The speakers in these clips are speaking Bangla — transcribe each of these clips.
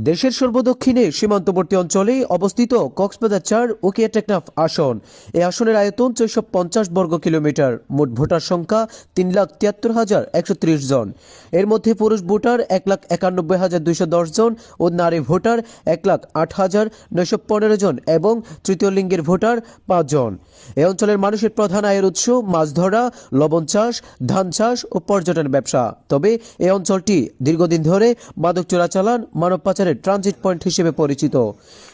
দেশের সর্বদক্ষিণে সীমান্তবর্তী অঞ্চলে অবস্থিত কক্সবাজার ৪ উকিয়া টেকনাফ আসন। এই আসনের আয়তন ৪৫০ বর্গ কিলোমিটার। মোট ভোটার সংখ্যা ৩,৭৩,১৩০ জন। এর মধ্যে পুরুষ ভোটার ১,৯১,২১০ জন ও নারী ভোটার ১,০৮,৯১৫ জন এবং তৃতীয় লিঙ্গের ভোটার ৫ জন। এই অঞ্চলের মানুষের প্রধান আয়ের উৎস মাছ ধরা, লবণ চাষ, ধান চাষ ও পর্যটন ব্যবসা। তবে এই অঞ্চলটি দীর্ঘদিন ধরে মাদক চোরাচালান, মানব পাচারের ট্রানজিট পয়েন্ট হিসেবে পরিচিত।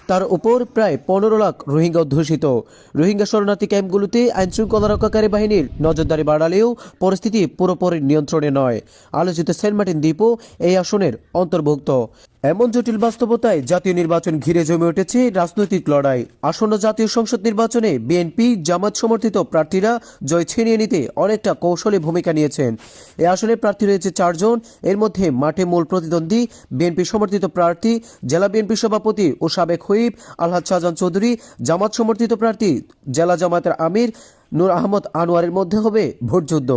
তার উপর প্রায় ১৫ লাখ রোহিঙ্গা অধ্যুষিত। রোহিঙ্গা শরণার্থী ক্যাম্পগুলোতে আইন শৃঙ্খলা রক্ষাকারী বাহিনীর নজরদারি বাড়ালেও পরিস্থিতি পুরোপুরি নিয়ন্ত্রণে নয়। আলোচিত সেন্ট মার্টিন দ্বীপও এই আসনের অন্তর্ভুক্ত। এমন জটিল বাস্তবতায় জাতীয় নির্বাচন ঘিরে জমে উঠেছে রাজনৈতিক লড়াই। আসন্ন জাতীয় সংসদ নির্বাচনে বিএনপি জামাত সমর্থিত প্রার্থীরা জয় ছিনিয়ে নিতে অনেকটা কৌশলী ভূমিকা নিয়েছেন। এ আসনে প্রার্থী রয়েছে ৪ জন। এর মধ্যে মাঠে মূল প্রতিদ্বন্দ্বী বিএনপি সমর্থিত প্রার্থী জেলা বিএনপি সভাপতি ও সাবেক হুইপ আলহাজ শাহজাহান চৌধুরী, জামাত সমর্থিত প্রার্থী জেলা জামায়াতের আমির নূর আহমদ আনোয়ারের মধ্যে হবে ভোটযুদ্ধ।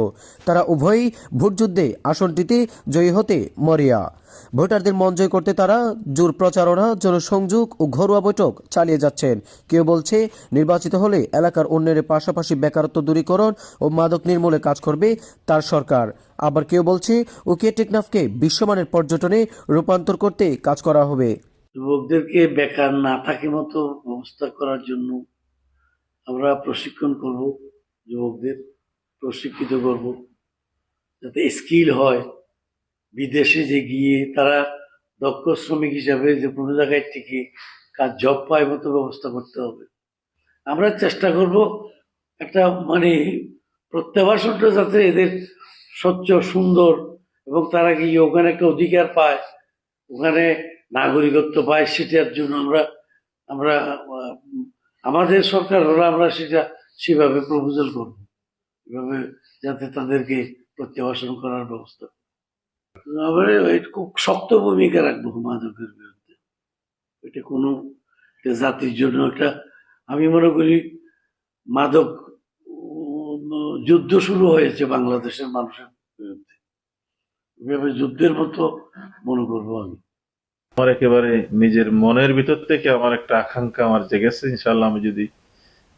তারা উভয়ই ভোটযুদ্ধে আসনটিতে জয়ী হতে মরিয়া। ভোটারদের মন জয় করতে তারা জোর প্রচারণা, জনসংযোগ ও ঘরোয়া বৈঠক চালিয়ে যাচ্ছেন। কেউ বলছে নির্বাচিত হলে এলাকার উন্নয়নের পাশাপাশি বেকারত্ব দূরীকরণ ও মাদক নির্মূলে কাজ করবে তার সরকার। আবার কেউ বলছে উকিয়া টেকনাফকে বিশ্বমানের পর্যটনে রূপান্তর করতে কাজ করা হবে। যুবকদেরকে বেকার না থাকে মতো ব্যবস্থা করার জন্য আমরা প্রশিক্ষণ করব, যুবকদের প্রশিক্ষিত করব যাতে স্কিল হয়। বিদেশে যে গিয়ে তারা দক্ষ শ্রমিক হিসাবে যে কোনো জায়গায় থেকে কাজ জব পায় মতো ব্যবস্থা করতে হবে। আমরা চেষ্টা করব একটা প্রত্যাবাসনটা যাতে এদের স্বচ্ছ সুন্দর এবং তারা গিয়ে ওখানে একটা অধিকার পায়, ওখানে নাগরিকত্ব পায়, সেটার জন্য আমরা আমাদের সরকার হলে আমরা সেভাবে প্রপোজাল করব, এভাবে যাতে তাদেরকে প্রত্যাবাসন করার ব্যবস্থা। আমরা খুব শক্ত ভূমিকা রাখবো মাদকের বিরুদ্ধে। এটা কোনো জাতির জন্য একটা, আমি মনে করি মাদক যুদ্ধ শুরু হয়েছে বাংলাদেশের মানুষের বিরুদ্ধে, এভাবে যুদ্ধের মতো মনে করবো আমি। আমার একেবারে নিজের মনের ভিতর থেকে আমার একটা আকাঙ্ক্ষা আমার জেগেছে, ইনশাল্লাহ আমি যদি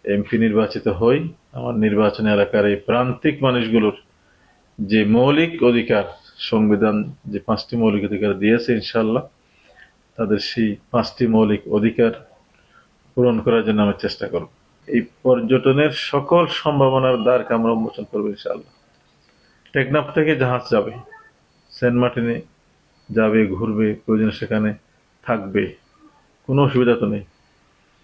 এমপি নির্বাচিত হই, আমার নির্বাচনী এলাকার এই প্রান্তিক মানুষগুলোর যে মৌলিক অধিকার, সংবিধান যে 5টি মৌলিক অধিকার দিয়েছে, ইনশাল্লাহ তাদের সেই 5টি মৌলিক অধিকার পূরণ করার জন্য আমি চেষ্টা করব। এই পর্যটনের সকল সম্ভাবনার দ্বারকে আমরা উন্মোচন করবো ইনশাল্লাহ। টেকনাফ থেকে জাহাজ যাবে, সেন্ট মার্টিনে যাবে, ঘুরবে, প্রয়োজন সেখানে থাকবে, কোনো অসুবিধা তো নেই।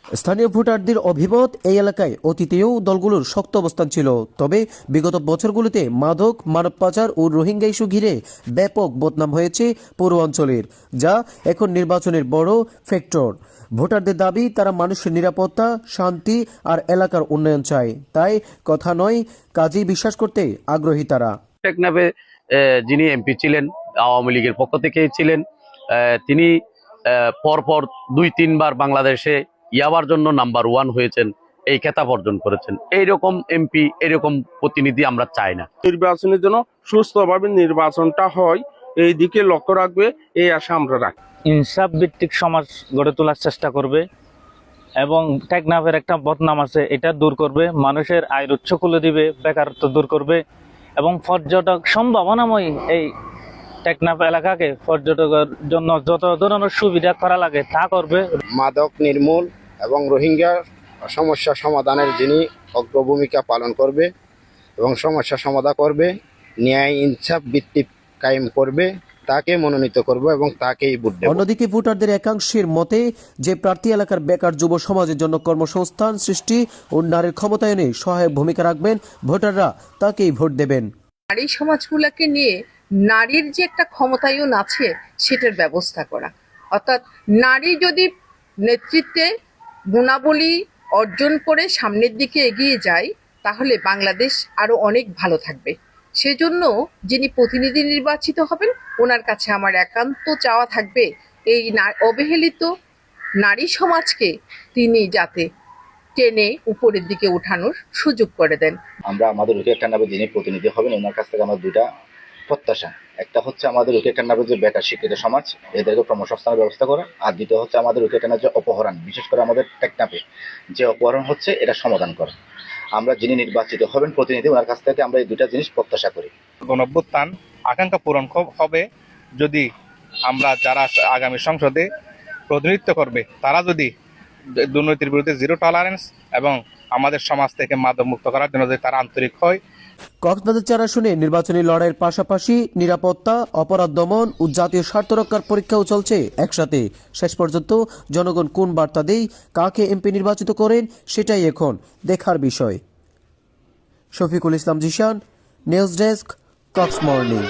স্থানীয় ভোটারদের অভিমত, এই এলাকায় অতীতেও দলগুলোর শক্ত অবস্থান ছিল। তবে বিগত বছরগুলোতে মাদক, মানব পাচার ও রোহিঙ্গা ইস্যু ঘিরে ব্যাপক বদনাম হয়েছে পৌর অঞ্চলের, যা এখন নির্বাচনের বড় ফ্যাক্টর। ভোটারদের দাবি তারা মানুষের নিরাপত্তা, শান্তি আর এলাকার উন্নয়ন চায়। তাই কথা নয়, কাজেই বিশ্বাস করতে আগ্রহী তারা। টেকনাফে যিনি এমপি ছিলেন, আওয়ামী লীগের পক্ষ থেকেই ছিলেন, তিনি পরপর 2-3 বার বাংলাদেশে ইয়াবার জন্য নাম্বার 1 হয়েছেন, এই খেতাব অর্জন করেছেন। এইরকম এমপি, এরকম প্রতিনিধি আমরা চাই না। নির্বাচনের জন্য সুস্থভাবে নির্বাচনটা হয়, এই দিকে লক্ষ্য রাখবে, এই আশা আমরা রাখি। ইনসাফ ভিত্তিক সমাজ গড়ে তোলার চেষ্টা করবে এবং টেকনাফের একটা বদনাম আছে, এটা দূর করবে, মানুষের আয়ের উৎস খুলে দিবে, বেকারত্ব দূর করবে এবং পর্যটক সম্ভাবনাময় এই টেকনাফ এলাকাকে পর্যটকের জন্য যত ধরনের সুবিধা করা লাগে তা করবে। মাদক নির্মূল এবং রোহিঙ্গা সমস্যা সমাধানের যিনি অগ্রভূমিকা পালন করবে এবং সমস্যা সমাধান করবে, ন্যায় ইনসাফ ভিত্তিক কায়েম করবে, তাকে মনোনীত করব এবং তাকেই ভোট দেব। অন্যদিকে ভোটারদের একাংশের মতে, যে প্রার্থী এলাকার বেকার যুব সমাজের জন্য কর্মসংস্থান সৃষ্টি ও নারীর ক্ষমতায়নে সহায়ক ভূমিকা রাখবেন, ভোটাররা তাকেই ভোট দেবেন। নারী সমাজগুলোকে নিয়ে নারীর যে একটা ক্ষমতায়ন আছে সেটার ব্যবস্থা করা, অর্থাৎ নারী যদি নেতৃত্বে গুণাবলী অর্জন করে সামনের দিকে এগিয়ে যায় তাহলে বাংলাদেশ আরো অনেক ভালো থাকবে। সেজন্য যিনি প্রতিনিধি নির্বাচিত হবেন ওনার কাছে আমার একান্ত চাওয়া থাকবে এই অবহেলিত নারী সমাজকে তিনি যাতে টেনে উপরের দিকে উঠানোর সুযোগ করে দেন। আমরা আমাদের টেকনাফে যিনি প্রতিনিধি হবেন ওনার কাছ থেকে আমরা 2টা প্রত্যাশা। একটা হচ্ছে আমাদের উইকেটনার যে বেকার শিক্ষিত সমাজ, এদেরকে কর্মসংস্থানের ব্যবস্থা করা, আর দ্বিতীয় হচ্ছে আমাদের উইকেটনার যে অপহরণ, বিশেষ করে আমাদের টেকনাফে যে অপহরণ হচ্ছে এটা সমাধান করা। আমরা যিনি নির্বাচিত হবেন প্রতিনিধি, ওনার কাছ থেকে আমরা এই দুইটা জিনিস প্রত্যাশা করি। গণঅভ্যুত্থান আকাঙ্ক্ষা পূরণ হবে যদি আমরা যারা আগামী সংসদে প্রতিনিধিত্ব করবে তারা যদি দুর্নীতির বিরুদ্ধে জিরো টলারেন্স এবং আমাদের সমাজ থেকে মাদক মুক্ত করার জন্য যদি তারা আন্তরিক হয়। কক্সবাজার 4 আসনে নির্বাচনী লড়াইয়ের পাশাপাশি নিরাপত্তা, অপরাধ দমন ও জাতীয় স্বার্থ রক্ষার পরীক্ষাও চলছে একসাথে। শেষ পর্যন্ত জনগণ কোন বার্তা দেয়, কাকে এমপি নির্বাচিত করেন, সেটাই এখন দেখার বিষয়। Shafiqul Islam Zishan, news desk, Cox morning.